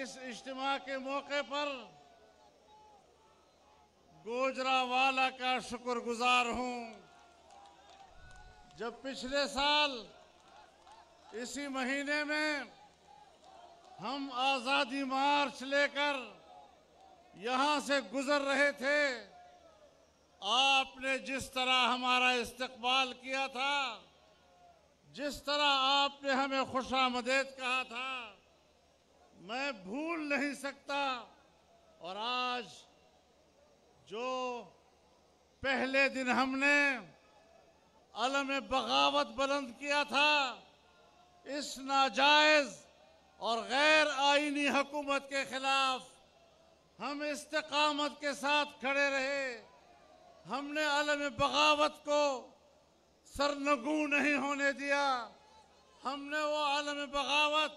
اس اجتماع کے موقع پر گوجرانوالا کا شکر گزار ہوں۔ جب پچھلے سال اسی مہینے میں ہم آزادی مارچ لے کر یہاں سے گزر رہے تھے، آپ نے جس طرح ہمارا استقبال کیا تھا، جس طرح آپ نے ہمیں خوش آمدید کہا تھا، میں بھول نہیں سکتا۔ اور آج جو پہلے دن ہم نے علم بغاوت بلند کیا تھا، اس ناجائز اور غیر آئینی حکومت کے خلاف ہم استقامت کے ساتھ کھڑے رہے۔ ہم نے علم بغاوت کو سرنگوں نہیں ہونے دیا۔ ہم نے وہ علم بغاوت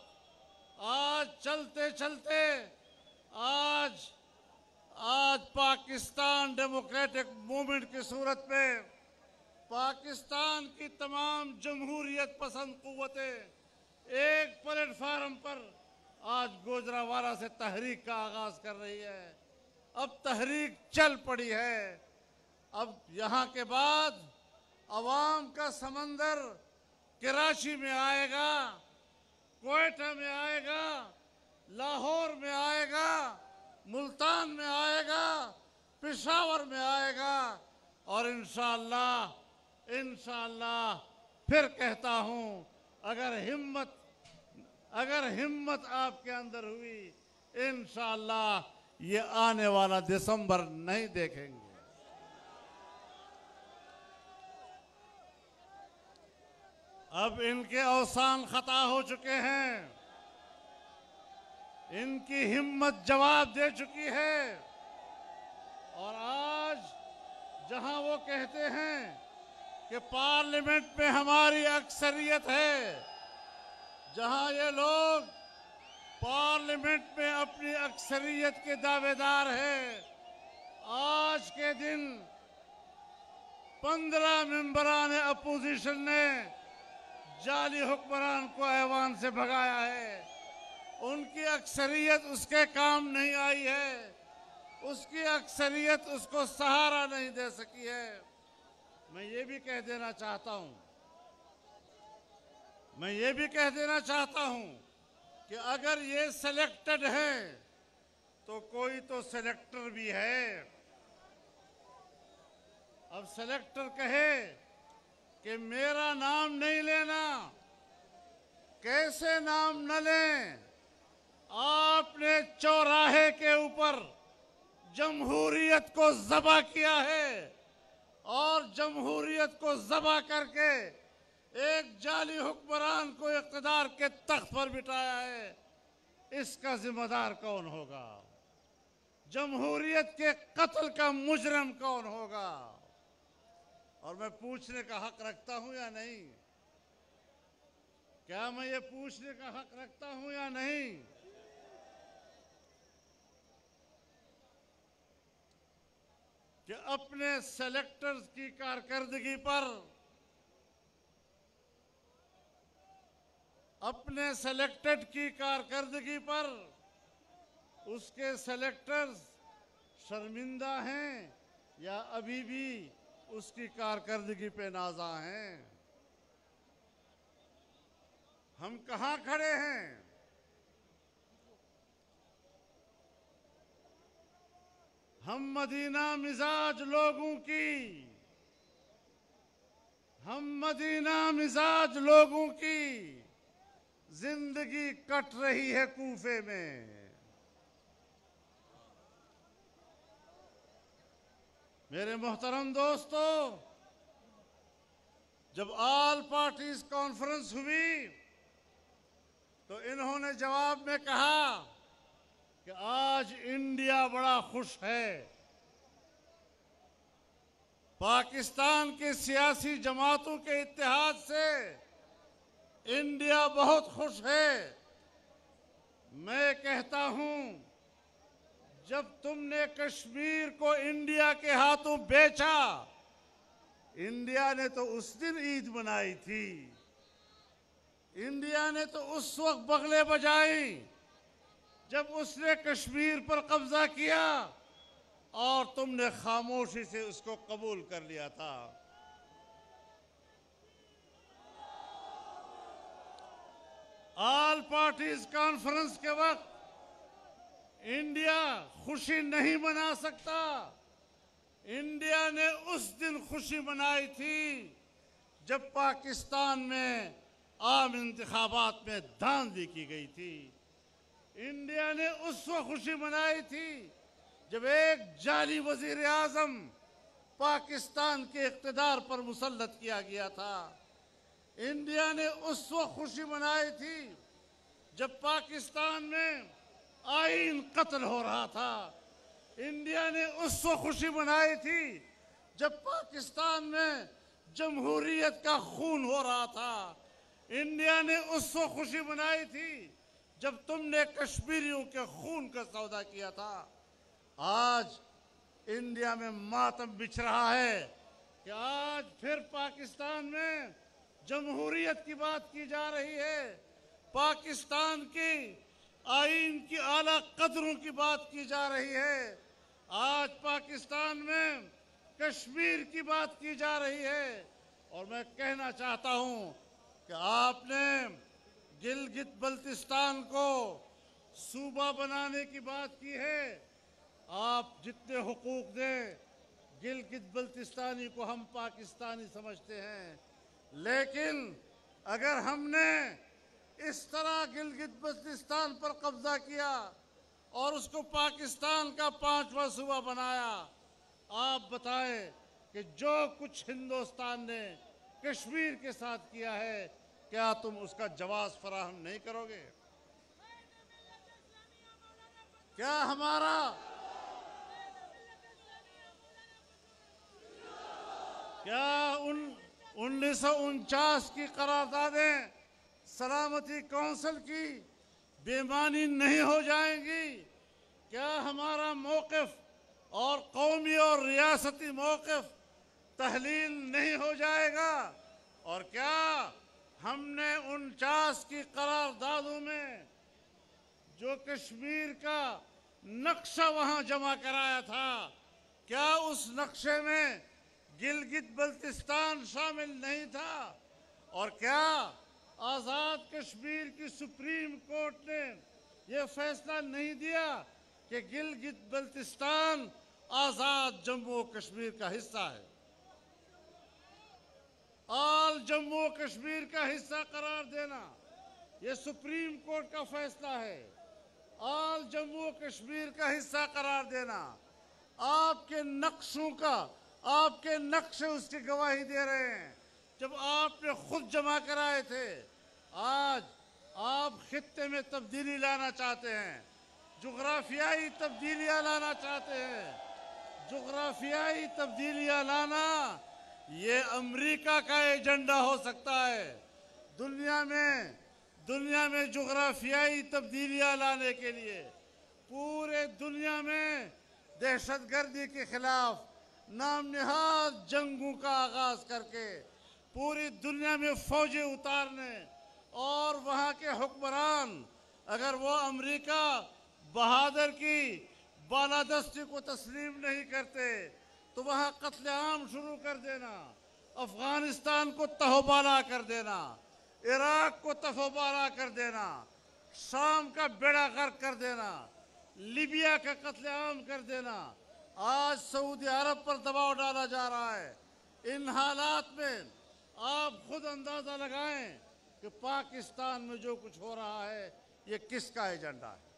آج چلتے چلتے آج پاکستان ڈیموکریٹک موومنٹ کی صورت میں پاکستان کی تمام جمہوریت پسند قوتیں ایک پلیٹ فارم پر آج گوجرانوالا سے تحریک کا آغاز کر رہی ہے۔ اب تحریک چل پڑی ہے۔ اب یہاں کے بعد عوام کا سمندر کراچی میں آئے گا، کوئٹہ میں آئے گا، لاہور میں آئے گا، ملتان میں آئے گا، پشاور میں آئے گا، اور انشاءاللہ پھر کہتا ہوں، اگر ہمت آپ کے اندر ہوئی، انشاءاللہ یہ آنے والا دسمبر نہیں دیکھیں گے۔ اب ان کے اوسان خطا ہو چکے ہیں، ان کی ہمت جواب دے چکی ہے، اور آج جہاں وہ کہتے ہیں کہ پارلیمنٹ میں ہماری اکثریت ہے، جہاں یہ لوگ پارلیمنٹ میں اپنی اکثریت کے دعوے دار ہیں، آج کے دن 15 ممبران اپوزیشن نے جعلی حکمران کو ایوان سے بھگایا ہے۔ ان کی اکثریت اس کے کام نہیں آئی ہے، اس کی اکثریت اس کو سہارا نہیں دے سکی ہے۔ میں یہ بھی کہہ دینا چاہتا ہوں کہ اگر یہ سلیکٹڈ ہیں تو کوئی تو سلیکٹر بھی ہے۔ اب سلیکٹر کہے کہ میرا نام نہیں لینا، کیسے نام نہ لیں؟ آپ نے چوراہے کے اوپر جمہوریت کو ذبح کیا ہے، اور جمہوریت کو ذبح کر کے ایک جعلی حکمران کو اقتدار کے تخت پر بٹھایا ہے۔ اس کا ذمہ دار کون ہوگا؟ جمہوریت کے قتل کا مجرم کون ہوگا؟ اور میں پوچھنے کا حق رکھتا ہوں یا نہیں؟ کیا میں یہ پوچھنے کا حق رکھتا ہوں یا نہیں؟ کہ اپنے سلیکٹرز کی کارکردگی پر، اپنے سلیکٹڈ کی کارکردگی پر اس کے سلیکٹرز شرمندہ ہیں یا ابھی بھی اس کی کارکردگی پہ نازاں ہیں؟ ہم کہاں کھڑے ہیں؟ ہم مدینہ مزاج لوگوں کی زندگی کٹ رہی ہے کوفے میں۔ میرے محترم دوستو، جب آل پارٹیز کانفرنس ہوئی تو انہوں نے جواب میں کہا کہ آج انڈیا بڑا خوش ہے، پاکستان کی سیاسی جماعتوں کے اتحاد سے انڈیا بہت خوش ہے۔ میں کہتا ہوں، جب تم نے کشمیر کو انڈیا کے ہاتھوں بیچا، انڈیا نے تو اس دن عید منائی تھی، انڈیا نے تو اس وقت بغلے بجائیں جب اس نے کشمیر پر قبضہ کیا اور تم نے خاموشی سے اس کو قبول کر لیا تھا. آل پارٹیز کانفرنس کے وقت انڈیا خوشی نہیں منا سکتا. انڈیا نے اس دن خوشی منائی تھی جب پاکستان میں عام انتخابات میں دھاندلی کی گئی تھی. انڈیا نے اس وقت خوشی منائی تھی جب ایک جعلی وزیر اعظم پاکستان کے اقتدار پر مسلط کیا گیا تھا. انڈیا نے اس وقت خوشی منائی تھی جب پاکستان میں آئین قتل ہو رہا تھا. انڈیا نے اس وقت خوشی منائی تھی جب پاکستان میں جمہوریت کا خون ہو رہا تھا. انڈیا نے اس وقت خوشی منائی تھی جب تم نے کشمیریوں کے خون کا سودا کیا تھا. آج انڈیا میں ماتم بچھ رہا ہے کہ آج پھر پاکستان میں جمہوریت کی بات کی جا رہی ہے. پاکستان کی آئین کی اعلیٰ قدروں کی بات کی جا رہی ہے. آج پاکستان میں کشمیر کی بات کی جا رہی ہے. اور میں کہنا چاہتا ہوں کہ آپ نے گلگت بلتستان کو صوبہ بنانے کی بات کی ہے. آپ جتنے حقوق دیں گلگت بلتستانی کو ہم پاکستانی سمجھتے ہیں، لیکن اگر ہم نے اس طرح گلگت بلتستان پر قبضہ کیا اور اس کو پاکستان کا 5واں صوبہ بنایا، آپ بتائیں کہ جو کچھ ہندوستان نے کشمیر کے ساتھ کیا ہے کیا تم اس کا جواز فراہم نہیں کرو گے؟ کیا ہمارا کیا 1949 کی قراردادیں سلامتی کونسل کی بے معنی نہیں ہو جائیں گی؟ کیا ہمارا موقف اور قومی اور ریاستی موقف تحلیل نہیں ہو جائے گا؟ اور کیا ہم نے 49 کی قراردادوں میں جو کشمیر کا نقشہ وہاں جمع کرایا تھا، کیا اس نقشے میں گلگت بلتستان شامل نہیں تھا؟ اور کیا آزاد کشمیر کی سپریم کورٹ نے یہ فیصلہ نہیں دیا کہ گلگت بلتستان آزاد جموں و کشمیر کا حصہ ہے؟ آل جموں و کشمیر کا حصہ قرار دینا یہ سپریم کورٹ کا فیصلہ ہے. آل جموں و کشمیر کا حصہ قرار دینا آپ کے نقشوں کا، آپ کے نقشے اس کی گواہی دے رہے ہیں جب آپ نے خود جمع کرائے تھے. آج آپ خطے میں تبدیلی لانا چاہتے ہیں، جغرافیائی تبدیلیاں لانا چاہتے ہیں. جغرافیائی تبدیلیاں لانا یہ امریکہ کا ایجنڈا ہو سکتا ہے. دنیا میں جغرافیائی تبدیلیاں لانے کے لیے پورے دنیا میں دہشت گردی کے خلاف نام نہاد جنگوں کا آغاز کر کے پوری دنیا میں فوجیں اتارنے، اور وہاں کے حکمران اگر وہ امریکہ بہادر کی بالادستی کو تسلیم نہیں کرتے تو وہاں قتل عام شروع کر دینا، افغانستان کو تہوبالا کر دینا، عراق کو تہوبالا کر دینا، شام کا بیڑا غرق کر دینا، لیبیا کا قتل عام کر دینا. آج سعودی عرب پر دباؤ ڈالا جا رہا ہے. ان حالات میں آپ خود اندازہ لگائیں کہ پاکستان میں جو کچھ ہو رہا ہے یہ کس کا ایجنڈا ہے؟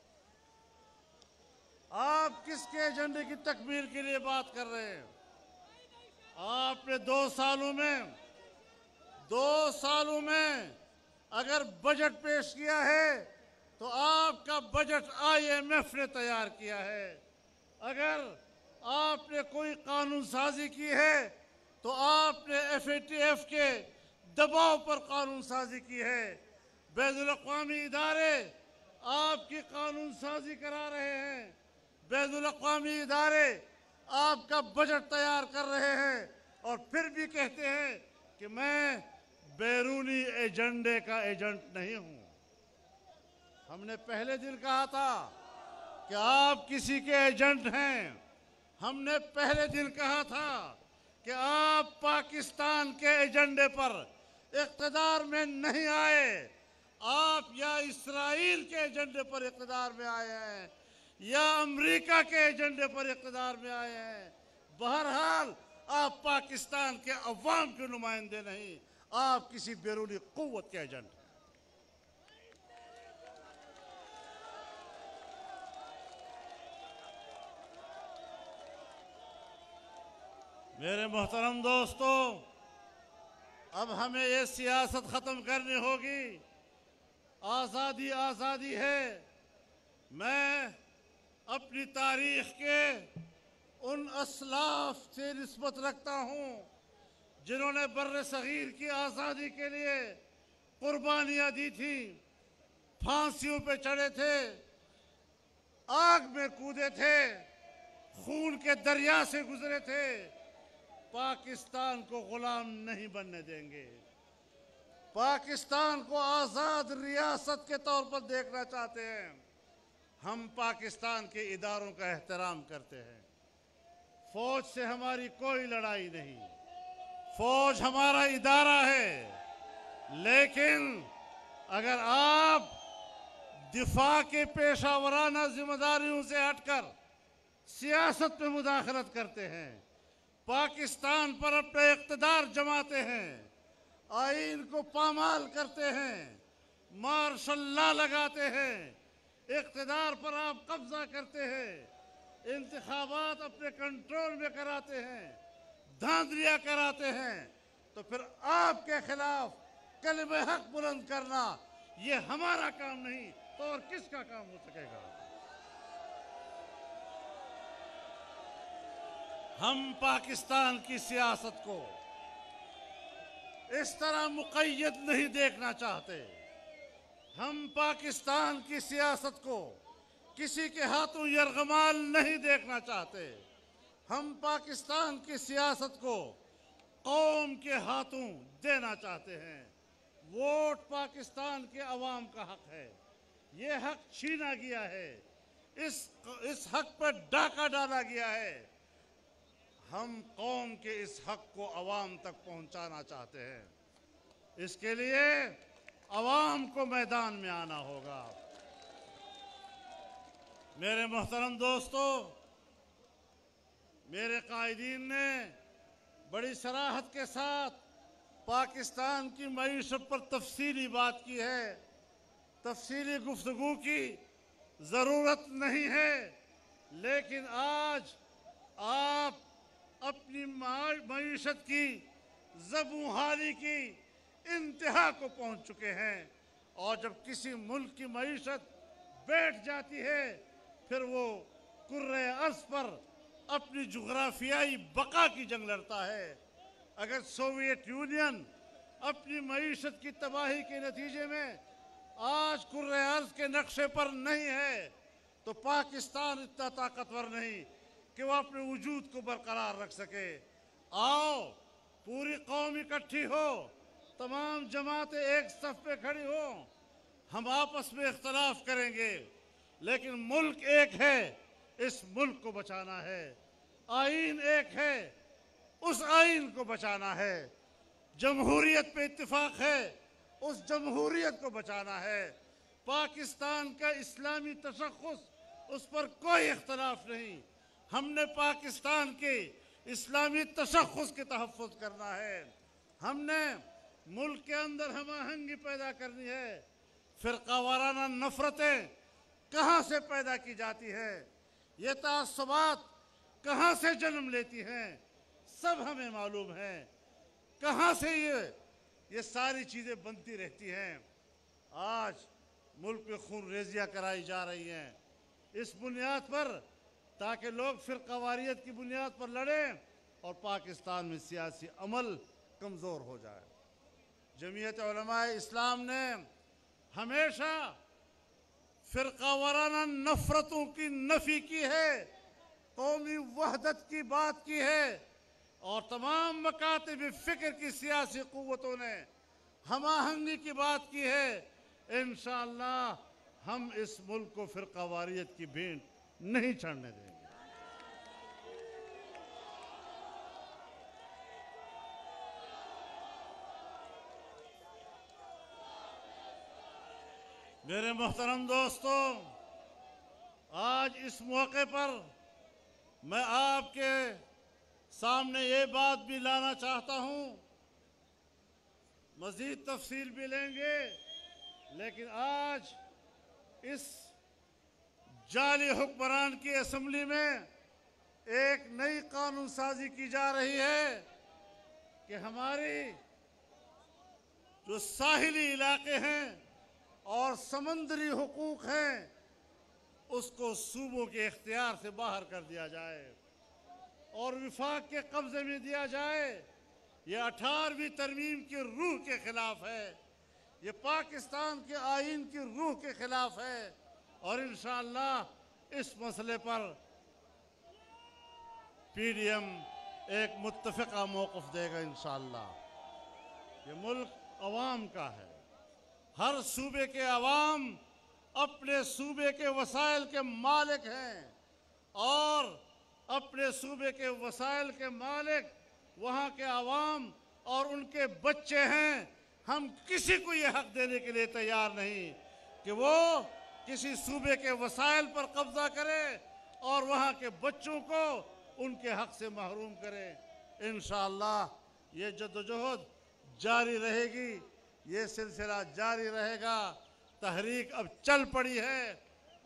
آپ کس کے ایجنڈے کی تکمیل کے لیے بات کر رہے ہیں؟ آپ نے 2 سالوں میں اگر بجٹ پیش کیا ہے تو آپ کا بجٹ IMF نے تیار کیا ہے. اگر آپ نے کوئی قانون سازی کی ہے تو آپ نے FATF کے دباؤ پر قانون سازی کی ہے. بین الاقوامی ادارے آپ کی قانون سازی کرا رہے ہیں، بین الاقوامی ادارے آپ کا بجٹ تیار کر رہے ہیں، اور پھر بھی کہتے ہیں کہ میں بیرونی ایجنڈے کا ایجنٹ نہیں ہوں. ہم نے پہلے دن کہا تھا کہ آپ کسی کے ایجنٹ ہیں۔ ہم نے پہلے دن کہا تھا کہ آپ پاکستان کے ایجنڈے پر اقتدار میں نہیں آئے، آپ یا اسرائیل کے ایجنڈے پر اقتدار میں آئے ہیں یا امریکہ کے ایجنڈے پر اقتدار میں آئے ہیں۔ بہرحال آپ پاکستان کے عوام کے نمائندے نہیں، آپ کسی بیرونی قوت کے ایجنٹ ہیں۔ میرے محترم دوستو، اب ہمیں یہ سیاست ختم کرنی ہوگی۔ آزادی آزادی ہے۔ میں اپنی تاریخ کے ان اسلاف سے نسبت رکھتا ہوں جنہوں نے بر صغیر کی آزادی کے لیے قربانیاں دی تھیں، پھانسیوں پہ چڑھے تھے، آگ میں کودے تھے، خون کے دریا سے گزرے تھے۔ پاکستان کو غلام نہیں بننے دیں گے۔ پاکستان کو آزاد ریاست کے طور پر دیکھنا چاہتے ہیں۔ ہم پاکستان کے اداروں کا احترام کرتے ہیں۔ فوج سے ہماری کوئی لڑائی نہیں، فوج ہمارا ادارہ ہے، لیکن اگر آپ دفاع کے پیشہ ورانہ ذمہ داریوں سے ہٹ کر سیاست میں مداخلت کرتے ہیں، پاکستان پر اپنا اقتدار جماتے ہیں، آئین کو پامال کرتے ہیں، مارشل لا لگاتے ہیں، اقتدار پر آپ قبضہ کرتے ہیں، انتخابات اپنے کنٹرول میں کراتے ہیں، دھاندلیاں کراتے ہیں، تو پھر آپ کے خلاف کلمہ حق بلند کرنا یہ ہمارا کام نہیں تو اور کس کا کام ہو سکے گا؟ ہم پاکستان کی سیاست کو اس طرح مقید نہیں دیکھنا چاہتے۔ ہم پاکستان کی سیاست کو کسی کے ہاتھوں یرغمال نہیں دیکھنا چاہتے۔ ہم پاکستان کی سیاست کو قوم کے ہاتھوں دینا چاہتے ہیں۔ ووٹ پاکستان کے عوام کا حق ہے، یہ حق چھینا گیا ہے، اس حق پر ڈاکہ ڈالا گیا ہے۔ ہم قوم کے اس حق کو عوام تک پہنچانا چاہتے ہیں۔ اس کے لیے عوام کو میدان میں آنا ہوگا۔ میرے محترم دوستو، میرے قائدین نے بڑی صراحت کے ساتھ پاکستان کی معیشت پر تفصیلی بات کی ہے۔ تفصیلی گفتگو کی ضرورت نہیں ہے، لیکن آج آپ اپنی معیشت کی زبوں کی انتہا کو پہنچ چکے ہیں، اور جب کسی ملک کی معیشت بیٹھ جاتی ہے پھر وہ کرۂ ارض پر اپنی جغرافیائی بقا کی جنگ لڑتا ہے۔ اگر سوویت یونین اپنی معیشت کی تباہی کے نتیجے میں آج کرۂ ارض کے نقشے پر نہیں ہے تو پاکستان اتنا طاقتور نہیں کہ وہ اپنے وجود کو برقرار رکھ سکے۔ آؤ پوری قوم اکٹھی ہو، تمام جماعتیں ایک صف پہ کھڑی ہو، ہم آپس میں اختلاف کریں گے لیکن ملک ایک ہے، اس ملک کو بچانا ہے۔ آئین ایک ہے، اس آئین کو بچانا ہے۔ جمہوریت پہ اتفاق ہے، اس جمہوریت کو بچانا ہے۔ پاکستان کا اسلامی تشخص، اس پر کوئی اختلاف نہیں۔ ہم نے پاکستان کے اسلامی تشخص کے تحفظ کرنا ہے۔ ہم نے ملک کے اندر ہم آہنگی پیدا کرنی ہے۔ فرقہ وارانہ نفرتیں کہاں سے پیدا کی جاتی ہیں، یہ تعصبات کہاں سے جنم لیتی ہیں، سب ہمیں معلوم ہے۔ کہاں سے یہ ساری چیزیں بنتی رہتی ہیں۔ آج ملک میں خون ریزیاں کرائی جا رہی ہیں اس بنیاد پر تاکہ لوگ فرقہ واریت کی بنیاد پر لڑیں اور پاکستان میں سیاسی عمل کمزور ہو جائے۔ جمعیت علماء اسلام نے ہمیشہ فرقہ وارانہ نفرتوں کی نفی کی ہے، قومی وحدت کی بات کی ہے، اور تمام مکاتب فکر کی سیاسی قوتوں نے ہم آہنگی کی بات کی ہے۔ انشاءاللہ ہم اس ملک کو فرقہ واریت کی بھینٹ نہیں چڑھنے دیں گے۔ میرے محترم دوستو، آج اس موقع پر میں آپ کے سامنے یہ بات بھی لانا چاہتا ہوں، مزید تفصیل بھی لیں گے، لیکن آج اس جعلی حکمران کی اسمبلی میں ایک نئی قانون سازی کی جا رہی ہے کہ ہماری جو ساحلی علاقے ہیں اور سمندری حقوق ہیں اس کو صوبوں کے اختیار سے باہر کر دیا جائے اور وفاق کے قبضے میں دیا جائے۔ یہ 18ویں ترمیم کی روح کے خلاف ہے، یہ پاکستان کے آئین کی روح کے خلاف ہے، اور انشاءاللہ اس مسئلے پر پی ڈی ایم ایک متفقہ موقف دے گا انشاءاللہ۔ یہ ملک عوام کا ہے، ہر صوبے کے عوام اپنے صوبے کے وسائل کے مالک ہیں، اور اپنے صوبے کے وسائل کے مالک وہاں کے عوام اور ان کے بچے ہیں۔ ہم کسی کو یہ حق دینے کے لیے تیار نہیں کہ وہ کسی صوبے کے وسائل پر قبضہ کرے اور وہاں کے بچوں کو ان کے حق سے محروم کرے۔ انشاءاللہ یہ جدوجہد جاری رہے گی، یہ سلسلہ جاری رہے گا۔ تحریک اب چل پڑی ہے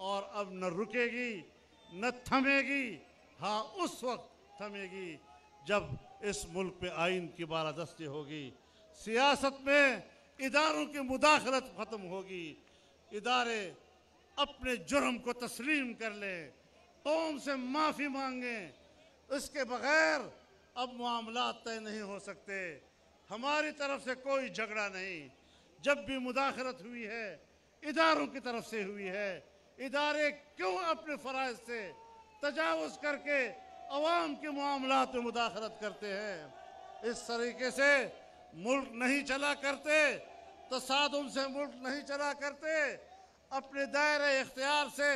اور اب نہ رکے گی نہ تھمے گی۔ ہاں اس وقت تھمے گی جب اس ملک پہ آئین کی بالادستی ہوگی، سیاست میں اداروں کی مداخلت ختم ہوگی، ادارے اپنے جرم کو تسلیم کر لیں، قوم سے معافی مانگیں۔ اس کے بغیر اب معاملات طے نہیں ہو سکتے۔ ہماری طرف سے کوئی جھگڑا نہیں، جب بھی مداخلت ہوئی ہے اداروں کی طرف سے ہوئی ہے۔ ادارے کیوں اپنے فرائض سے تجاوز کر کے عوام کے معاملات میں مداخلت کرتے ہیں؟ اس طریقے سے ملک نہیں چلا کرتے، تصادم سے ملک نہیں چلا کرتے۔ اپنے دائرہ اختیار سے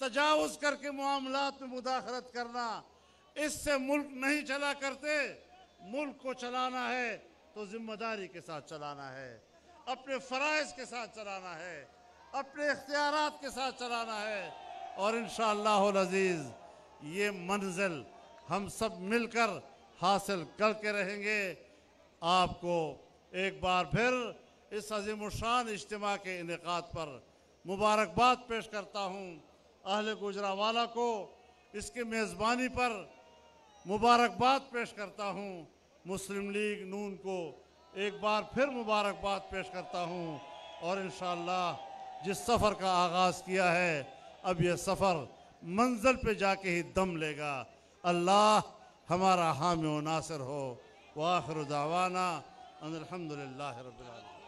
تجاوز کر کے معاملات میں مداخلت کرنا، اس سے ملک نہیں چلا کرتے۔ ملک کو چلانا ہے تو ذمہ داری کے ساتھ چلانا ہے، اپنے فرائض کے ساتھ چلانا ہے، اپنے اختیارات کے ساتھ چلانا ہے، اور انشاءاللہ العزیز یہ منزل ہم سب مل کر حاصل کر کے رہیں گے۔ آپ کو ایک بار پھر اس عظیم الشان اجتماع کے انعقاد پر مبارکباد پیش کرتا ہوں۔ اہل گوجرانوالہ کو اس کی میزبانی پر مبارکباد پیش کرتا ہوں۔ مسلم لیگ نون کو ایک بار پھر مبارکباد پیش کرتا ہوں، اور انشاءاللہ جس سفر کا آغاز کیا ہے اب یہ سفر منزل پہ جا کے ہی دم لے گا۔ اللہ ہمارا حامی و ناصر ہو۔ وآخر دعوانا ان الحمدللہ رب العالمین۔